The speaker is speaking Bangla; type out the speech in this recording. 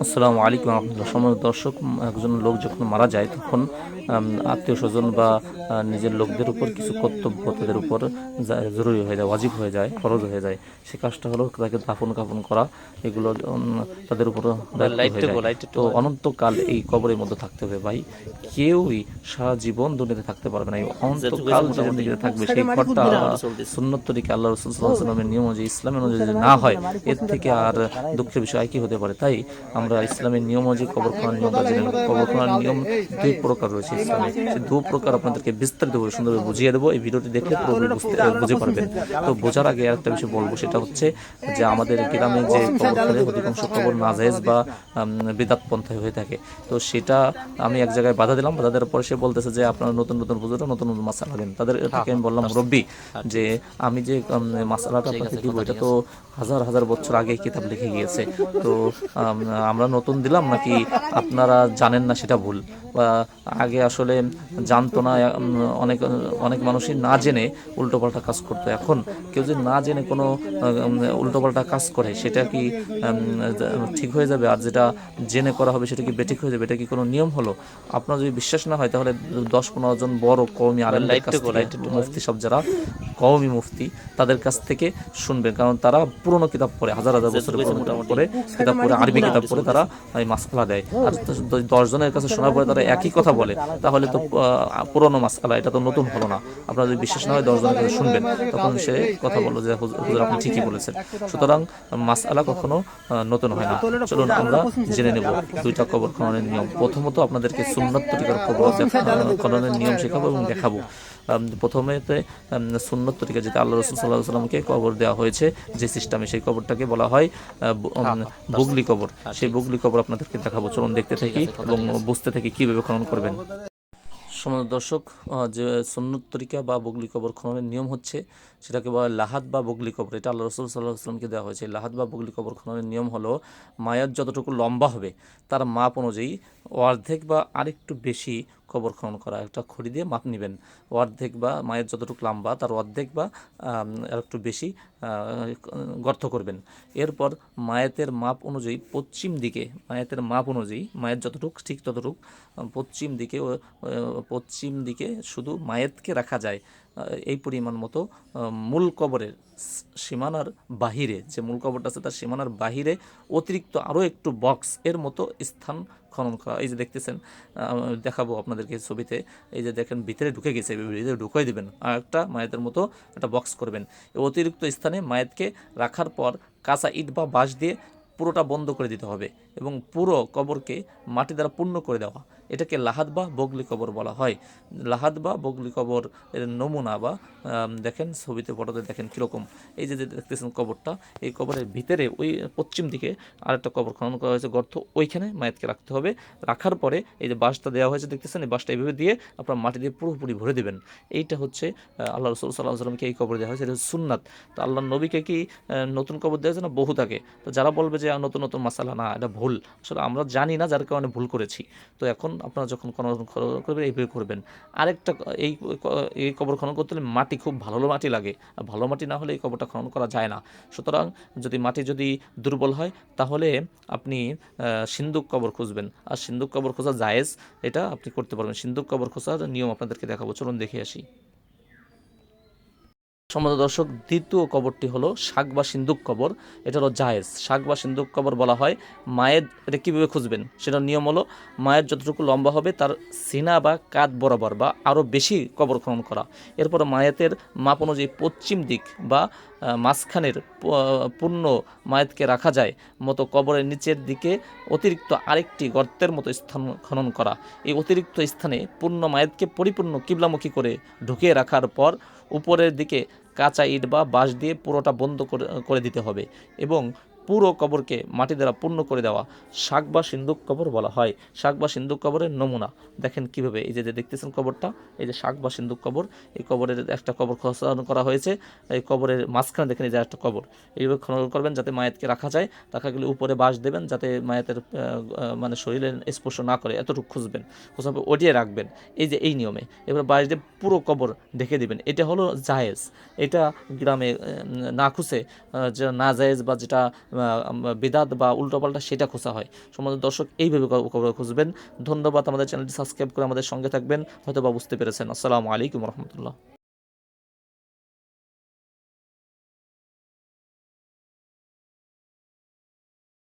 আসসালামু আলাইকুম রহমতুল্লাহ। সম্মানিত দর্শক, একজন লোক যখন মারা যায় তখন আত্মীয় স্বজন বা নিজের লোকদের উপর কিছু কর্তব্য তাদের উপর জরুরি হয়ে যায়, ওয়াজিব হয়ে যায়, ফরজ হয়ে যায়। সে কাজটা হলো তাকে দাফন কাফন করা। এগুলো তাদের উপর দায়িত্ব হয়ে যায়। তো অনন্তকাল এই কবরের মধ্যে থাকতে হবে ভাই। কেউই সারা জীবন দুনিয়াতে থাকতে পারবে না। এই অনন্তকাল যে দুনিয়াতে থাকবে সেই ঘরটা সুন্নত তরিকা আল্লাহ রাসূল সাল্লাল্লাহু আলাইহি ওয়াসাল্লামের নিয়ম অনুযায়ী, ইসলামের অনুযায়ী যদি না হয়, এর থেকে আর দুঃখের বিষয় কি হতে পারে। তাই আমরা ইসলামের নিয়ম অনুযায়ী কবর খোঁড়ার নিয়মটা জেনে নেব। কবর খোঁড়ার নিয়ম দুই প্রকার রয়েছে ইসলামে। সেই দু প্রকার আপনাদেরকে বিস্তারিতভাবে সুন্দরভাবে বুঝিয়ে দেবো। এই ভিডিওটি দেখলে পুরোপুরি বুঝে পারবেন। তো বোঝার আগে আরেকটা বিষয় বলবো, সেটা হচ্ছে যে আমাদের গ্রামে যে কবর খোঁড়ে অধিকাংশ কবর নাজায়েজ বা বিদআত পন্থায় হয়ে থাকে। তো সেটা আমি এক জায়গায় বাধা দিলাম। বাধা দেওয়ার পরে সে বলতেছে যে আপনারা নতুন নতুন বুঝুরা নতুন নতুন মাসালা দেন। তাদেরকে আমি বললাম, মুরব্বী, যে আমি যে মাসালাটা আপনাকে দিব এটা তো হাজার হাজার বছর আগে কিতাব লিখে গিয়েছে। তো আমরা নতুন দিলাম নাকি আপনারা জানেন না সেটা ভুল, বা আগে আসলে জানতো না। অনেক অনেক মানুষই না জেনে উল্টোপাল্টা কাজ করতো। এখন কেউ যদি না জেনে কোনো উল্টোপাল্টা কাজ করে সেটা কি ঠিক হয়ে যাবে? আর যেটা জেনে করা হবে সেটা কি বেঠিক হয়ে যাবে? এটা কি কোনো নিয়ম হলো? আপনার যদি বিশ্বাস না হয় তাহলে 10-15 জন বড় কওমি আলেমদের কাছ থেকে, মুফতি সব যারা কওমি মুফতি, তাদের কাছ থেকে শুনবেন। কারণ তারা পুরনো কিতাব পড়ে, হাজার হাজার বছরের পুরনো কিতাব পড়ে, কিতাব পড়ে, আরবি কিতাব পড়ে তারা এই মাসআলা দেয়। আর 10 জনের কাছে শোনার পরে তারা একই কথা বলে, তাহলে তো পুরনো মাসআলা, এটা তো নতুন হলো না। আপনার যদি বিশ্বাস না হয় 10 জনের কাছে শুনবেন। তখন সে কথা বললো যে হুজুর আপনি ঠিকই বলেছেন। সুতরাং মাসআলা কখনো নতুন হয় না। চলুন আমরা জেনে নেব দুইটা কবর খননের নিয়ম। প্রথমত আপনাদেরকে সুন্নাত তরিকার কবর খননের নিয়ম শেখাবো এবং দেখাবো। প্রথমেতে সুন্নত তরিকা, যেটা আল্লাহ রাসূল সাল্লাল্লাহু আলাইহি ওয়াসাল্লামকে কবর দেওয়া হয়েছে যে সিস্টেমে, সেই কবরটাকে বলা হয় বুগলি কবর। সেই বুগলি কবর আপনাদেরকে দেখাবো। চলুন দেখতে থাকি এবং বুঝতে থাকি কিভাবে খনন করবেন। সম্মানিত দর্শক, যে সুন্নত তরিকা বা বগলি কবর খননের নিয়ম হচ্ছে, সেটাকে বলা হয় লাহাদ বা বগলি কবর। এটা আল্লাহ রাসূল সাল্লাল্লাহু আলাইহি ওয়াসাল্লামকে দেওয়া হয়েছে। লাহাদ বা বগলি কবর খননের নিয়ম হলো, মায়াত যতটুকু লম্বা হবে তার মাপ অনুযায়ী অর্ধেক বা আরেকটু বেশি কবর খনন করা। একটা খড়ি দিয়ে মাপ নেবেন। অর্ধেক বা মায়ের যতটুকু লম্বা তার অর্ধেক বা আরেকটু বেশি গর্ত করবেন। এরপর মায়েতের মাপ অনুযায়ী পশ্চিম দিকে, মায়েতের মাপ অনুযায়ী মায়ের যতটুকু ঠিক ততটুক পশ্চিম দিকে, পশ্চিম দিকে শুধু মায়েতকে রাখা যায় এই পরিমাণ মতো মূল কবরের সীমানার বাহিরে, যে মূল কবরটা আছে তার সীমানার বাহিরে অতিরিক্ত আরও একটু বক্স এর মতো স্থান খনন করা। এই যে দেখতেছেন, দেখাবো আপনাদেরকে ছবিতে। এই যে দেখেন ভিতরে ঢুকে গেছে, ভিতরে ঢুকাই দেবেন আর একটা মায়েতের মতো একটা বক্স করবেন। এই অতিরিক্ত স্থানে মায়েতকে রাখার পর কাঁচা ইট বা বাঁশ দিয়ে পুরোটা বন্ধ করে দিতে হবে এবং পুরো কবরকে মাটি দ্বারা পূর্ণ করে দেওয়া। এটাকে লাহাদ বা বগলি কবর বলা হয়। লাহাদ বা বগলি কবর এর নমুনা বা দেখেন ছবিতে, ফটোতে দেখেন কীরকম। এই যে দেখতেছেন কবরটা, এই কবরের ভিতরে ওই পশ্চিম দিকে আরেকটা কবর খনন করা হয়েছে, গর্ত, ওইখানে মায়েতকে রাখতে হবে। রাখার পরে এই যে বাঁশটা দেওয়া হয়েছে দেখতেছেন, এই বাঁশটা এইভাবে দিয়ে আপনার মাটি দিয়ে পুরোপুরি ভরে দেবেন। এইটা হচ্ছে আল্লাহ রাসূল সাল্লাল্লাহু আলাইহি ওয়াসাল্লামকে এই কবর দেওয়া হয়েছে, এটা হচ্ছে সুন্নাত। তো আল্লাহ নবীকে কি নতুন কবর দেওয়া হয়েছে না? বহু থাকে। তো যারা বলবে যে নতুন নতুন মাসালা, না, এটা ভুল। আসলে আমরা জানি না, যার কারণে ভুল করেছি। তো এখন আপনারা যখন খনন করবেন এইভাবে করবেন। আরেকটা, এই এই কবর খনন করতে হলে মাটি খুব ভালো মাটি লাগে, আর ভালো মাটি না হলে এই কবরটা খনন করা যায় না। সুতরাং মাটি যদি দুর্বল হয় তাহলে আপনি সিন্দুক কবর খুঁজবেন। আর সিন্দুক কবর খোঁজা জায়েজ, এটা আপনি করতে পারবেন। সিন্দুক কবর খোঁজার নিয়ম আপনাদেরকে দেখাবো, চলুন দেখে আসি। সম্মানিত দর্শক, দ্বিতীয় কবরটি হলো শাক বা সিন্দুক কবর। এটা হলো জায়েজ। শাক বা সিন্দুক কবর বলা হয়। মায়ের, এটা কীভাবে খুঁজবেন সেটার নিয়ম হলো, মায়ের যতটুকু লম্বা হবে তার সিনা বা কাঁধ বরাবর বা আরও বেশি কবর খনন করা। এরপর মায়েতের মাপ অনুযায়ী পশ্চিম দিক বা মাঝখানের পূর্ণ মায়েতকে রাখা যায় মতো কবরের নিচের দিকে অতিরিক্ত আরেকটি গর্তের মতো স্থান খনন করা। এই অতিরিক্ত স্থানে পূর্ণ মায়েতকে পরিপূর্ণ কিবলামুখী করে ঢুকিয়ে রাখার পর উপরের দিকে কাঁচা ইট বা বাঁশ দিয়ে পুরোটা বন্ধ করে দিতে হবে এবং পুরো কবরকে মাটি দ্বারা পূর্ণ করে দেওয়া শাক বা সিন্দুক কবর বলা হয়। শাক বা সিন্দুক কবরের নমুনা দেখেন কিভাবে। এই যে দেখতেছেন কবরটা, এই যে শাক বা সিন্দুক কবর, এই কবরের একটা কবর খনন করা হয়েছে। এই কবরের মাঝখানে দেখেন এই যে একটা কবর, এইভাবে খনন করবেন যাতে মায়েতকে রাখা যায়। রাখা গেলে উপরে বাঁশ দেবেন যাতে মায়েতের মানে শরীরে স্পর্শ না করে, এতটুকু খুঁজবেন, খোঁজাবে ওটিয়ে রাখবেন। এই যে এই নিয়মে এবার বাঁশ দিয়ে পুরো কবর ঢেকে দিবেন। এটা হলো জায়েজ। এটা গ্রামে না খুঁজে, যেটা না জায়েজ বা যেটা বিদাত বা উল্টোপাল্টা সেটা খোঁজা হয়। সম্মানিত দর্শক, এইভাবে কবর খুঁজবেন। ধন্যবাদ। আমাদের চ্যানেলটি সাবস্ক্রাইব করে আমাদের সঙ্গে থাকবেন। হয়তো বা বুঝতে পেরেছেন। আসসালামু আলাইকুম রহমতুল্লাহ।